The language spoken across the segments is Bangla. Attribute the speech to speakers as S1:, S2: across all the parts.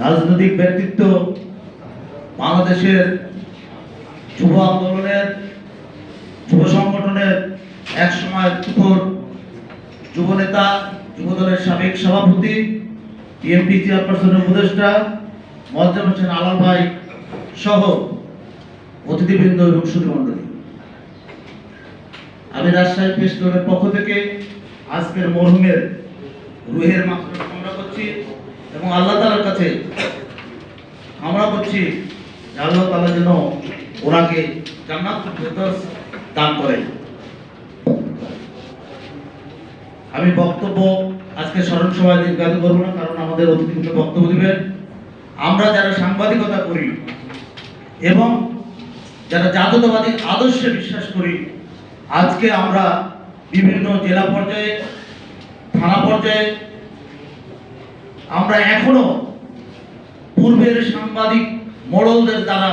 S1: রাজনৈতিক ব্যক্তিত্ব, বাংলাদেশের যুব আন্দোলনের, যুব সংগঠনের এক সময় তুখোর যুব নেতা, যুবদলের সাবেক সভাপতি, বিএনপি চেয়ারপারসনের উপদেষ্টা মোয়াজ্জেম হোসেন আলাল ভাই সহ অতিথিবৃন্দ এবং সুধীমণ্ডলী, আমি রাজশাহী প্রেস ক্লাবের পক্ষ থেকে আজকের মরহুমের রুহের মাগফিরাত কামনা করছি এবং আল্লাহ তাআলার কাছে কামনা করছি আল্লাহ তাআলা যেন ওনাকে জান্নাতুল ফেরদৌস দান করেন। আমি বক্তব্য আজকে স্মরণ সভায় দীর্ঘায়িত করব না, কারণ আমাদের অতিথিবৃন্দ বক্তব্য দিবেন। আমরা যারা সাংবাদিকতা করি এবং যারা জাতীয়তাবাদী আদর্শে বিশ্বাস করি, আজকে আমরা বিভিন্ন জেলা পর্যায়ে, থানা পর্যায়ে আমরা এখনো পূর্বের সাংবাদিক মোড়লদের দ্বারা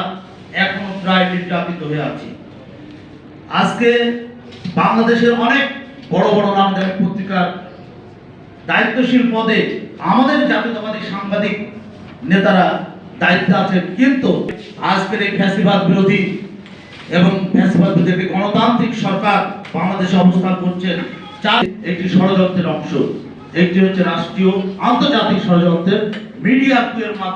S1: এখনো প্রায় নির্যাতিত হয়ে আছি। আজকে বাংলাদেশের অনেক বড় বড় নামদারি পত্রিকার দায়িত্বশীল পদে আমাদের জাতীয়তাবাদী সাংবাদিক নেতারা দায়িত্বে আছেন, কিন্তু আজকের এই ফ্যাসিবাদ বিরোধী এবং ফ্যাসিবাদ বিরোধী গণতান্ত্রিক সরকার বাংলাদেশে অবস্থান করছেন একটি ষড়যন্ত্রের অংশ। একটি হচ্ছে রাষ্ট্রীয় আন্তর্জাতিক ষড়যন্ত্রের মিডিয়া কুয়ের মাধ্যমে